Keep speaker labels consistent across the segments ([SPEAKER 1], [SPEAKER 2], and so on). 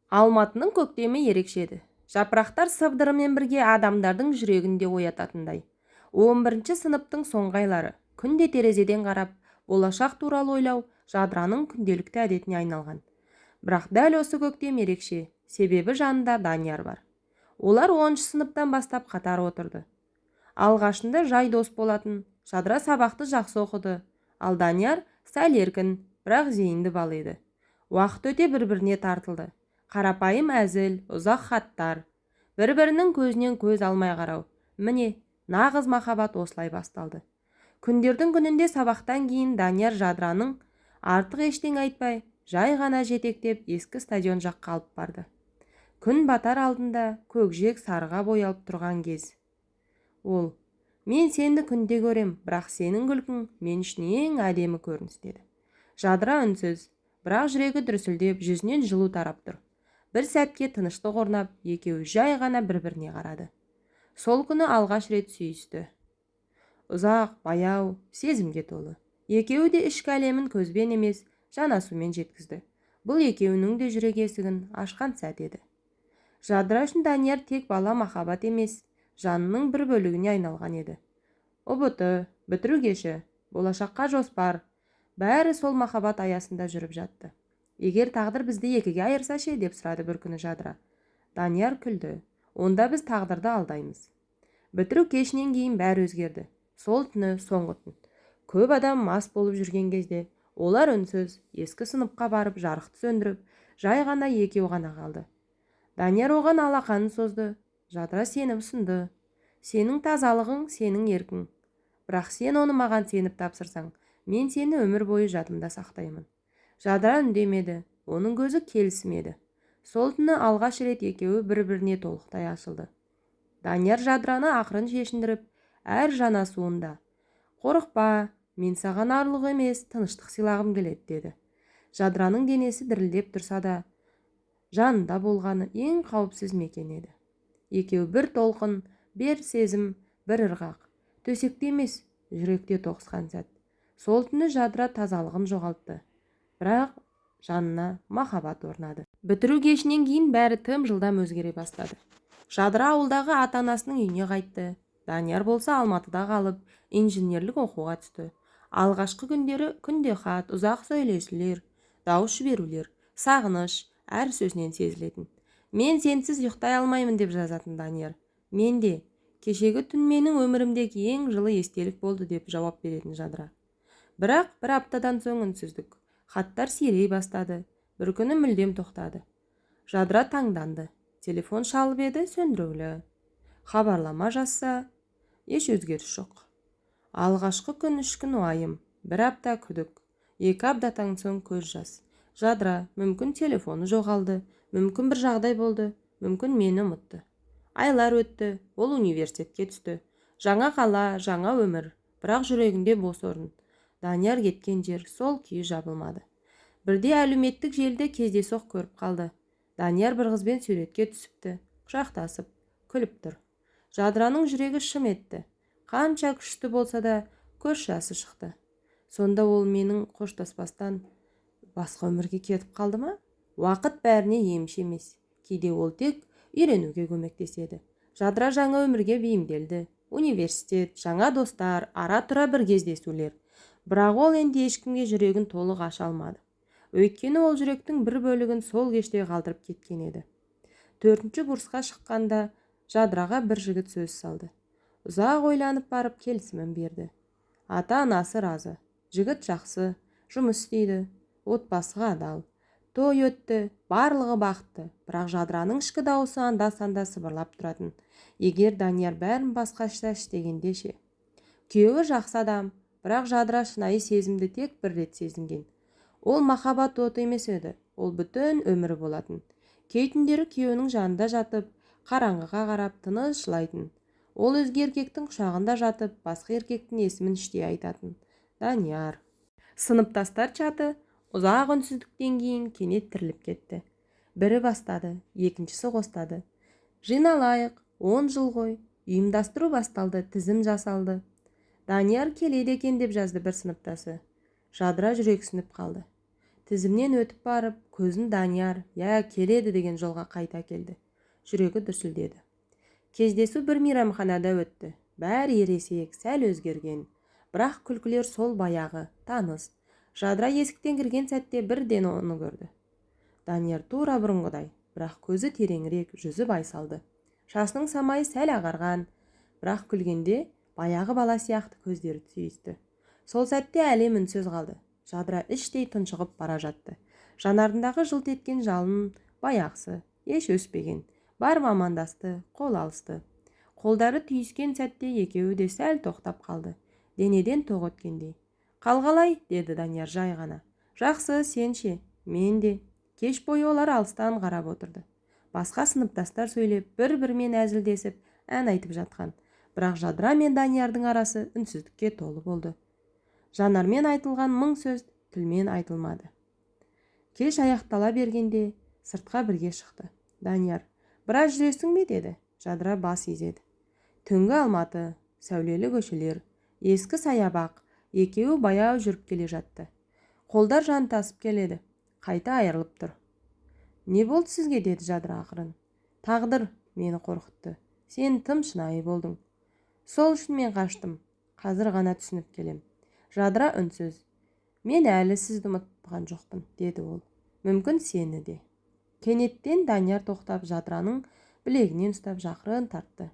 [SPEAKER 1] Алматының көктемі ерекше еді. Жапырақтар сыбдырымен бірге адамдардың жүрегінде оятатындай. 11-ші сыныптың соңғы айлары. Күнде терезеден қарап, болашақ туралы ойлау Жадыраның күнделікті әдетіне айналған. Бірақ дәл осы көктем ерекше, себебі жанында Данияр бар. Олар 10-шы сыныптан бастап қатар отырды. Алғашында жай дос болатын, Жадыра сабақты жақсы оқыды, ал Данияр сәл еркін, бірақ зейінді бала еді. Уақыт өте бір-біріне тартылды. Қарапайым әзіл, ұзақ хаттар, бір-бірінің көзінен көз алмай қарау. Міне, нағыз махаббат осылай басталды. Күндердің күнінде сабақтан кейін Данияр Жадыраның артық ештеңе айтпай, жай ғана жетектеп ескі стадион жаққа алып барды. Күн батар алдында көкжиек сарыға боялып тұрған кез. Ол: "Мен сені күнде көрем, бірақ сенің күлкің мен үшін ең әдемі көрініс" деді. Жадыра үнсіз, бірақ жүрегі дүрсілдеп, жүзінен жылу тарап тұр. Бір сәтке тыныштық орнап, екеуі жай ғана бір-біріне қарады. Сол күні алғаш рет сүйісті. Ұзақ, баяу, сезімге толы. Екеуі де ішкі әлемін көзбен емес, жанасумен жеткізді. Бұл екеуінің де жүрек есігін ашқан сәт еді. Жадыра үшін Данияр тек бала махаббат емес, жанының бір бөлігіне айналған еді. ұбт, бітіру кеші, болашаққа жоспар, бәрі сол махаббат аясында жүріп жатты. "Егер тағдыр бізді екіге айырса ше?" деп сұрады бір күні Жадыра. Данияр күлді. "Онда біз тағдырды алдаймыз." Бітіру кешінен кейін бәрі өзгерді. Сол түні соңғы түн. Көп адам мас болып жүрген кезде, олар үнсіз, ескі сыныпқа барып жарықты сөндіріп, жай ғана екеу ғана қалды. Данияр оған алақанын созды. Жадыра сеніп ұсынды. "Сенің тазалығың, сенің еркің. Бірақ сен оны маған сеніп тапсырсаң, мен сені өмір бойы жадымда сақтаймын." Жадыра үндемеді, оның көзі келісмеді. Сол түні алғаш рет екеуі бір-біріне толықтай ашылды. Данияр Жадыраны ақырын шешіндіріп, әр жанасуында: "Қорықпа, мен саған арлық емес, тыныштық сыйлағым келеді" деді. Жадыраның денесі дірілдеп тұрса да, жанында болғаны ең қауіпсіз мекен еді. Екеу бір толқын, бір сезім, бір ырғақ. Төсекте емес, жүректе тоғысқан сәт. Сол түні Жадыра тазалығын жоғалтты, бірақ жанына махаббат орнады. Бітіру кешінен кейін бәрі тым жылдам өзгере бастады. Жадыра ауылдағы ата-анасының үйіне қайтты. Данияр болса Алматыда қалып, инженерлік оқуға түсті. Алғашқы күндері күнде хат, ұзақ сөйлесулер, дауыс жіберулер, сағыныш әр сөзінен сезілетін. "Мен сенсіз ұйықтай алмаймын" деп жазатын Данияр. "Мен де, кешегі түн менің өмірімдегі ең жылы естелік болды" деп жауап беретін Жадыра. Бірақ бір аптадан соң үнсіздік. Хаттар сирей бастады. Бір күні мүлдем тоқтады. Жадыра таңданды. Телефон шалып еді, сөндірулі. Хабарлама жазса, еш өзгеріс жоқ. Алғашқы күн 3 күн уайым, бір апта күдік, 2 аптадан соң көз жас. Жадыра, мүмкін телефоны жоғалды, мүмкін бір жағдай болды, мүмкін мені ұмытты. Айлар өтті, ол университетке түсті. Жаңа қала, жаңа өмір, бірақ жүрегінде бос орын. Данияр кеткен жер сол күйі жабылмады. Бірде әлеуметтік желіде кездейсоқ көріп қалды. Данияр бір қызбен суретке түсіпті, құшақтасып, күліп тұр. Жадыраның жүрегі шым етті. Қанша күшті болса да, көз жасы шықты. Сонда ол менің қоштаспастан басқа өмірге кетіп қалды ма? Уақыт бәріне емші емес. Кейде ол тек үйренуге көмектеседі. Жадыра жаңа өмірге бейімделді. Университет, жаңа достар, ара-тұра бір кездесулер. Бірақ ол енді ешкімге жүрегін толық аша алмады. Өйткені ол жүректің бір бөлігін сол кеште қалдырып кеткен еді. 4-ші курсқа шыққанда Жадыраға бір жігіт сөз салды. Ұзақ ойланып барып келісімін берді. Ата-анасы разы. Жігіт жақсы, жұмыс істейді, отбасыға адал. Той өтті, барлығы бақытты. Бірақ Жадыраның ішкі дауысы анда-санда сыбырлап тұратын. Егер Данияр бәрін басқаша істегенде ше? Күйеуі жақсы адам, бірақ Жадыра шынайы сезімді тек бір рет сезінген. Ол махаббат оты емес еді, ол бүтін өмірі болатын. Кей түндері күйеуінің жанында жатып, қараңғыға қарап тыныш жылайтын. Ол өзге еркектің құшағында жатып, басқа еркектің есімін іштей айтатын. Данияр. Сыныптастар чаты ұзақ үнсіздіктен кейін кенет тіріліп кетті. Бірі бастады, екіншісі қостады. "Жиналайық, 10 жыл ғой." Ұйымдастыру басталды, тізім жасалды. "Данияр келеді екен" деп жазды бір сыныптасы. Жадыра жүрексініп қалды. Тізімнен өтіп барып, көзін Данияр келеді деген жолға қайта келді. Жүрегі дүрсілдеді. Кездесу бір мейрамханада өтті. Бәрі ересек, сәл өзгерген. Бірақ күлкілер сол баяғы, таныс. Жадыра есіктен кірген сәтте бірден оны көрді. Данияр тура бұрынғыдай, бірақ көзі тереңірек, жүзі байсалды. Шашының самайы сәл ағарған, бірақ күлгенде баяғы бала сияқты көздері түйісті. Сол сәтте әлем үнсіз қалды. Жадыра іштей тұншығып бара жатты. Жанарындағы жылт еткен жалын баяғысы, еш өспеген. Бар мамандасты, қол алысты. Қолдары түйіскен сәтте екеуі де сәл тоқтап қалды. Денеден тоқ өткендей. Қалғалай, деді Данияр жай ғана. Жақсы, сен ше? Мен де. Кеш бойы олар алыстан қарап отырды. Басқа сыныптастар сөйлеп, бір-бірімен әзілдесіп, ән айтып жатқан. Бірақ Жадыра мен Даниярдың арасы үнсіздікке толы болды. Жанармен айтылған мың сөз тілмен айтылмады. Кеш аяқтала бергенде сыртқа бірге шықты. Данияр, біраз жүресің бе деді. Жадыра бас изеді. Түнгі Алматы, сәулелі көшелер, ескі саябақ, екеуі баяу жүріп келе жатты. Қолдар жантасып келеді. Қайта айырылып тұр. Не болды сізге, деді Жадыра ақырын. Тағдыр мені қорқытты. Сен тым шынайы болдың. Сол үшін мен қаштым. Қазір ғана түсініп келем. Жадыра үнсіз. Мен әлі сізді ұмытпаған жоқпын, деді ол. Мүмкін сені де. Кенеттен Данияр тоқтап Жадыраның білегінен ұстап жақырын тартты.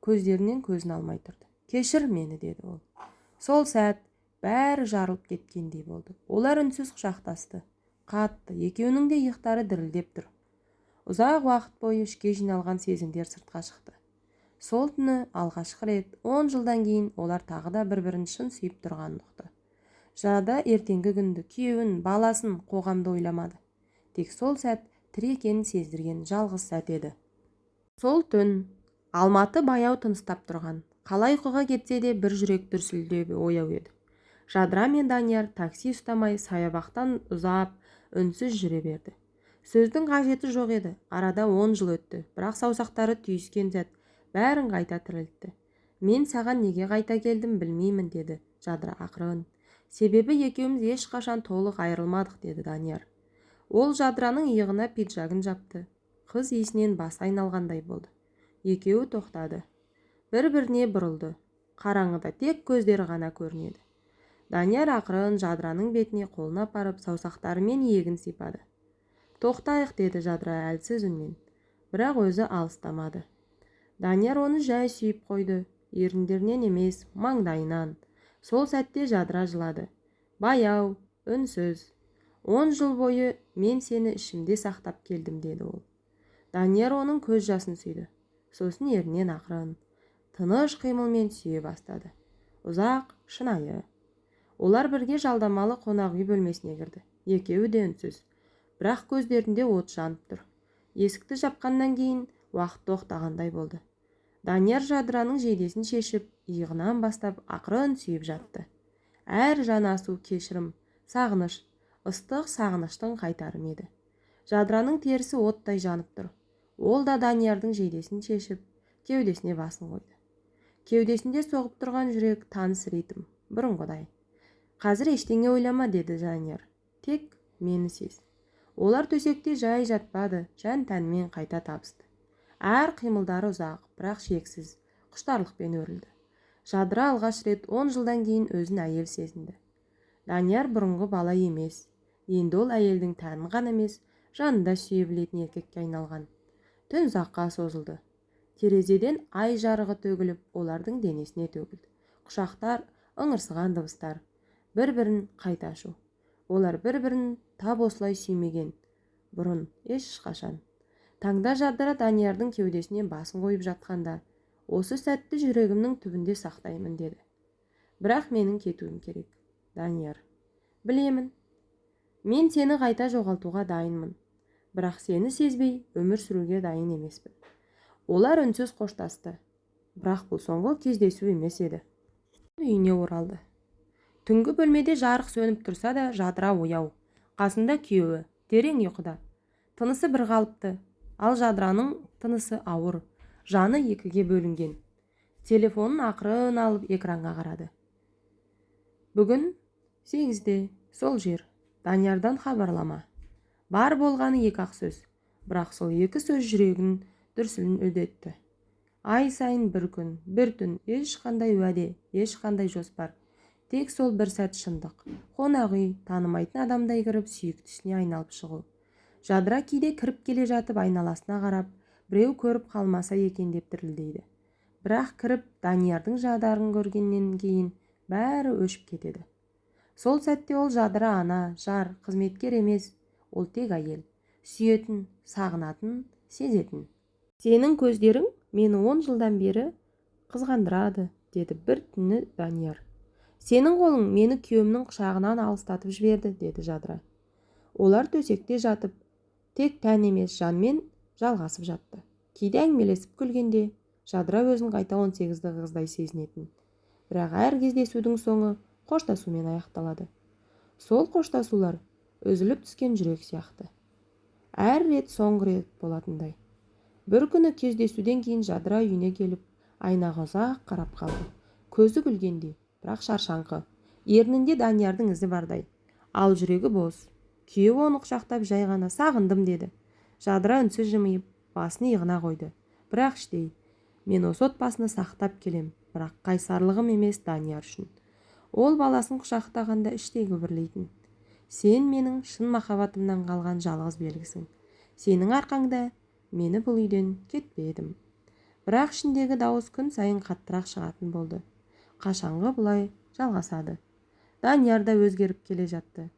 [SPEAKER 1] Көздерінен көзін алмай тұрды. Кешір мені, деді ол. Сол сәт бәрі жарылып кеткендей болды. Олар үнсіз құшақтасты. Қатты, екеуінің де иықтары дірілдеп тұр. Ұзақ уақыт бойы ішке жиналған сезімдер сыртқа шықты. Сол түні алғашқы рет 10 жылдан кейін олар тағы да бір-бірін шын сүйіп тұрғанын ұқты. Жадыра ертеңгі күнді, күйеуін, баласын, қоғамды ойламады. Тек сол сәт тірі екенін сездірген жалғыз сәт еді. Сол түн Алматы баяу тыныстап тұрған. Қалай ұйқыға кетсе де бір жүрек дүрсілдеп ояу еді. Жадыра мен Данияр такси ұстамай саябақтан ұзап, үнсіз жүре берді. Сөздің қажеті жоқ еді. Арада 10 жыл өтті, бірақ саусақтары түйіскен сәт бәрін қайта тірілтті. Мен саған неге қайта келдім білмеймін, деді Жадыра ақырын. Себебі екеуміз ешқашан толық айырылмадық, деді Данияр. Ол Жадыраның иығына пиджагын жапты. Қыз иісінен басы айналғандай болды. Екеуі тоқтады. Бір-біріне бұрылды. Қараңғыда тек көздері ғана көрінеді. Данияр ақырын Жадыраның бетіне қолын апарып, саусақтарымен иегін сипады. Тоқтайық, деді Жадыра әлсіз үнмен. Бірақ өзі алыстамады. Данияр оны жай сүйіп қойды. Еріндерінен емес, маңдайынан. Сол сәтте Жадыра жылады. Баяу, үнсіз. 10 жыл бойы мен сені ішімде сақтап келдім, деді ол. Данияр оның көз жасын сүйді. Сосын ерінен ақырын, тыныш қимылмен сүйе бастады. Ұзақ, шынайы. Олар бірге жалдамалы қонақ үй бөлмесіне кірді. Екеуі де үнсіз. Бірақ көздерінде от жанып тұр. Есікті жапқаннан кейін уақыт тоқтағандай болды. Данияр Жадыраның жейдесін шешіп, иығынан бастап ақырын сүйіп жатты. Әр жанасу кешірім, сағыныш, ыстық сағыныштың қайтарым еді. Жадыраның терісі оттай жанып тұр. Ол да Даниярдың жейдесін шешіп, кеудесіне басын қойды. Кеудесінде соғып тұрған жүрек таныс ритм, бұрынғыдай. Қазір ештеңе ойлама, деді Данияр. Тек мені сез. Олар төсекте жай жатпады, жан тәнмен қайта табысты. Әр қимылдары ұзақ, бірақ шексіз, құштарлықпен өрілді. Жадыра алғаш рет 10 жылдан кейін өзін әйел сезінді. Данияр бұрынғы бала емес. Енді ол әйелдің тәнін ғана емес, жанында сүйе білетін еркекке айналған. Түн ұзаққа созылды. Терезеден ай жарығы төгіліп, олардың денесіне төгілді. Құшақтар, ыңырсыған дыбыстар, бір-бірін қайта ашу. Олар бір-бірін тап осылай сүймеген. Бұрын ешқашан. Таңда Жадыра Даниярдың кеудесіне басын қойып жатқанда, осы сәтті жүрегімнің түбінде сақтаймын, деді. Бірақ менің кетуім керек, Данияр. Білемін. Мен сені қайта жоғалтуға дайынмын. Бірақ сені сезбей өмір сүруге дайын емеспін. Олар үнсіз қоштасты. Бірақ бұл соңғы кездесу емес еді. Үйіне оралды. Түнгі бөлмеде жарық сөніп тұрса да Жадыра ояу. Қасында күйеуі, терең ұйқыда. Тынысы бір қалыпты, ал Жадыраның тынысы ауыр, жаны екіге бөлінген. Телефонын ақырын алып экранға қарады. Бүгін 8-де сол жер. Даниярдан хабарлама. Бар болғаны екі-ақ сөз, бірақ сол екі сөз жүрегінің дүрсілін үдетті. Ай сайын бір күн, бір түн, ешқандай уәде, ешқандай жоспар. Тек сол бір сәт шындық. Қонақ үй, танымайтын адамдай кіріп, сүйіктісіне айналып шығу. Жадыра кейде кіріп келе жатып айналасына қарап, біреу көріп қалмаса екен деп дірілдейді. Бірақ кіріп Даниярдың жадарын көргеннен кейін бәрі өшіп кетеді. Сол сәтте ол Жадыра ана, жар, қызметкер емес, ол тек әйел. Сүйетін, сағынатын, сезетін. Сенің көздерің мені 10 жылдан бері қызғандырады, деді бір түні Данияр. Сенің қолың мені күйеуімнің құшағынан алыстатып жіберді, деді Жадыра. Олар төсекте жатып, тек тән емес жанмен жалғасып жатты. Кейде әңгімелесіп күлгенде Жадыра өзін қайта 18-ді қыздай сезінетін. Бірақ әр кездесудің соңы қоштасумен аяқталады. Сол қоштасулар үзіліп түскен жүрек сияқты. Әр рет соңғы рет болатындай. Бір күні кездесуден кейін Жадыра үйіне келіп, айнаға ұзақ қарап қалды. Көзі күлгендей, бірақ шаршаңқы. Ернінде Даниярдың ізі бардай. Ал жүрегі бос. Күйеуі оны құшақтап жай ғана сағындым деді. Жадыра үнсіз жымиып, басын иығына қойды. Бірақ іштей, мен осы отбасыны сақтап келем, бірақ қайсарлығым емес Данияр үшін. Ол баласын құшақтағанда іштей күбірлейтін. Сен менің шын махаббатымнан қалған жалғыз белгісің. Сенің арқаңда мені бұл үйден кетпедім. Бірақ ішіндегі дауыс күн сайын қаттырақ шығатын болды. Қашанғы бұлай жалғасады? Данияр да өзгеріп келе жатты.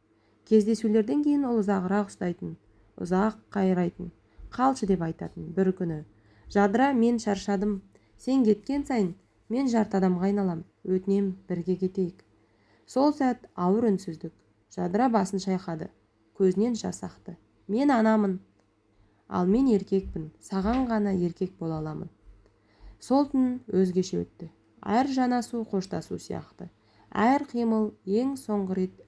[SPEAKER 1] Кездесулерден кейін ол ұзағырақ ұстайтын, ұзақ қайрайтын, қалшы деп айтатын. Бір күні Жадыра, мен шаршадым. Сен кеткен сайын мен жарты адамға айналам. Өтінем, бірге кетейік. Сол сәт ауыр үнсіздік. Жадыра басын шайқады. Көзінен жас ақты. Мен анамын. Ал мен еркекпін. Саған ғана еркек бола аламын. Сол түн өзгеше өтті. Әр жанасу қоштасу сияқты. Әр қимыл ең соңғы рет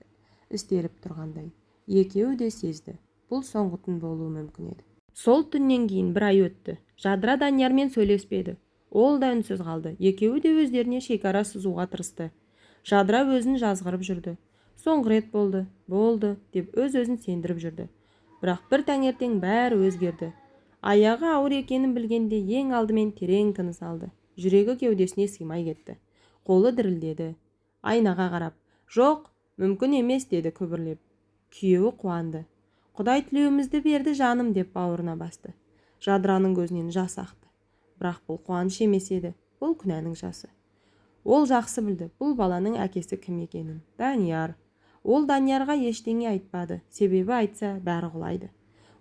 [SPEAKER 1] істеліп тұрғандай. Екеуі де сезді. Бұл соңғы түн болуы мүмкін еді. Сол түннен кейін бір ай өтті. Жадыра Даниярмен сөйлеспеді. Ол да үнсіз қалды. Екеуі де өздеріне шекара сызуға тырысты. Жадыра өзін жазғырып жүрді. Соңғы рет болды, деп өз-өзін сендіріп жүрді. Бірақ бір таңертең бәрі өзгерді. Аяғы ауыр екенін білгенде ең алдымен терең тыныс алды. Жүрегі кеудесіне сыймай кетті. Қолы дірілдеді. Айнаға қарап, жоқ, мүмкін емес, деді күбірлеп. Күйеуі қуанды. Құдай тілеуімізді берді жаным, деп бауырына басты. Жадыраның көзінен жас ақты. Бірақ бұл қуаныш емес еді, бұл күнәнің жасы. Ол жақсы білді, бұл баланың әкесі кім екенін. Данияр. Ол Даниярға ештеңе айтпады, себебі айтса бәрі құлайды.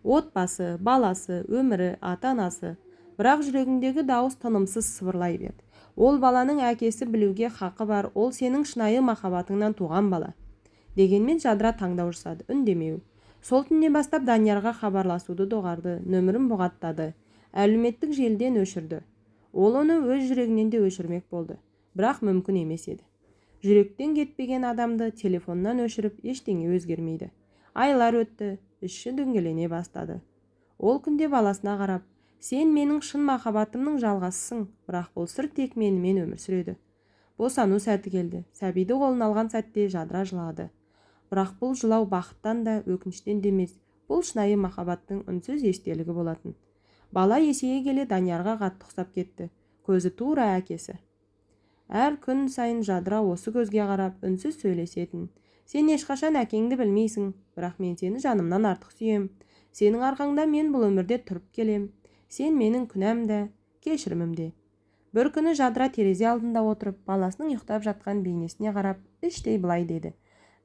[SPEAKER 1] Отбасы, баласы, өмірі, ата-анасы. Бірақ жүрегіндегі дауыс тынымсыз сыбырлай берді. Ол баланың әкесі білуге хақы бар, ол сенің шынайы махаббатыңнан туған бала. Дегенмен Жадыра таңдау жасады, үндемеу. Сол түннен бастап Даниярға хабарласуды доғарды, нөмірін бұғаттады, әлеуметтік желіден өшірді. Ол оны өз жүрегінен де өшірмек болды, бірақ мүмкін емес еді. Жүректен кетпеген адамды телефоннан өшіріп ештеңе өзгермейді. Айлар өтті, іші дөңгелене бастады. Ол күнде баласына қарап, сен менің шын махаббатымның жалғасысың, бірақ бұл сыр тек менімен өмір сүреді. Босану сәті келді. Сәбиді қолына алған сәтте Жадыра жылады. Бірақ бұл жылау бақыттан да, өкініштен де емес, бұл шынайы махаббаттың үнсіз естелігі болатын. Бала есейе келе Даниярға қатты ұқсап кетті. Көзі тура әкесі. Әр күн сайын Жадыра осы көзге қарап үнсіз сөйлесетін. Сен ешқашан әкеңді білмейсің, бірақ мен сені жанымнан артық сүйем. Сенің арқаңда мен бұл өмірде тұрып келем. Сен менің күнәм де, кешірімім де. Бір күні Жадыра терезе алдында отырып, баласының ұйықтап жатқан бейнесіне қарап, іштей былай деді.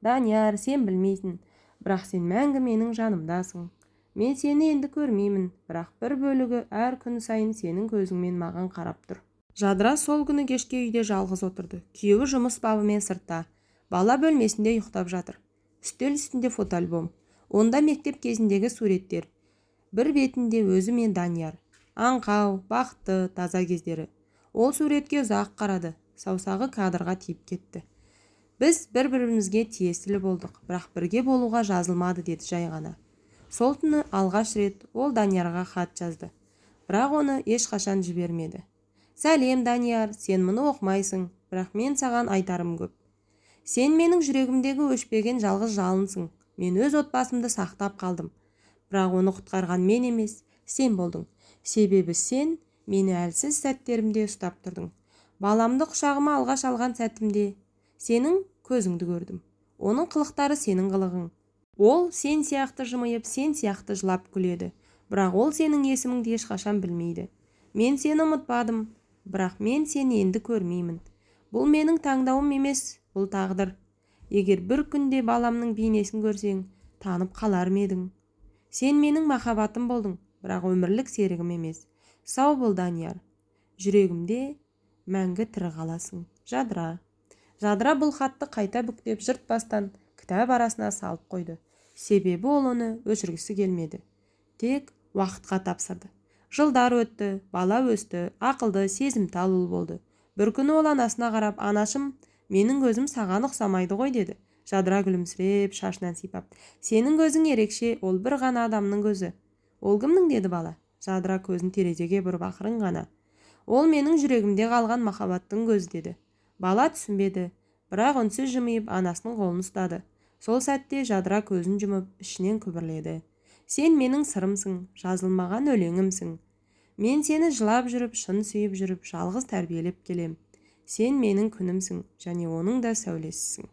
[SPEAKER 1] Данияр, сен білмейсің, бірақ сен мәңгі менің жанымдасың. Мен сені енді көрмеймін, бірақ бір бөлігі әр күн сайын сенің көзіңмен маған қарап тұр. Жадыра сол күні кешке үйде жалғыз отырды. Күйеуі жұмыс бабымен сыртта. Бала бөлмесінде ұйықтап жатыр. Үстел үстінде фотоальбом. Онда мектеп кезіндегі суреттер. Бір бетінде өзі мен Данияр. Аңқау, бақытты, таза кездері. Ол суретке ұзақ қарады. Саусағы кадрға тиіп кетті. Біз бір-бірімізге тиесілі болдық, бірақ бірге болуға жазылмады, деді жай ғана. Сол түні алғаш рет ол Даниярға хат жазды. Бірақ оны ешқашан жібермеді. Сәлем, Данияр, сен мұны оқымайсың, бірақ мен саған айтарым көп. Сен менің жүрегімдегі өшпеген жалғыз жалынсың. Мен өз отбасымды сақтап қалдым. Бірақ оны құтқарған мен емес, сен болдың. Себебі сен мені әлсіз сәттерімде ұстап тұрдың. Баламды құшағыма алғаш алған сәтімде сенің көзіңді көрдім. Оның қылықтары сенің қылығың. Ол сен сияқты жымиып, сен сияқты жылап күледі. Бірақ ол сенің есіміңді ешқашан білмейді. Мен сені ұмытпадым, бірақ мен сені енді көрмеймін. Бұл менің таңдауым емес, бұл тағдыр. Егер бір күнде баламның бейнесін көрсең, танып қалар ма едің? Сен менің махаббатым болдың, бірақ өмірлік серігім емес. Сау бол, Данияр. Жүрегімде мәңгі тірі қаласың. Жадыра. Жадыра бұл хатты қайта бүктеп жыртпастан кітап арасына салып қойды. Себебі ол оны өшіргісі келмеді. Тек уақытқа тапсырды. Жылдар өтті, бала өсті, ақылды, сезімтал ұл болды. Бір күні ол анасына қарап, анашым, менің көзім саған ұқсамайды ғой деді. Жадыра күлімсіреп, шашынан сипап. Сенің көзің ерекше, ол бір ғана адамның көзі. Ол кімнің деді бала. Жадыра көзін терезеге бұрып ақырын ғана. Ол менің жүрегімде қалған махаббаттың көзі деді. Бала түсінбеді, бірақ үнсіз жымиып анасының қолын ұстады. Сол сәтте Жадыра көзін жұмып, ішінен күбірледі. Сен менің сырымсың, жазылмаған өлеңімсің. Мен сені жылап жүріп, шын сүйіп жүріп, жалғыз тәрбиелеп келем. Сен менің күнімсің, және оның да сәулесісің.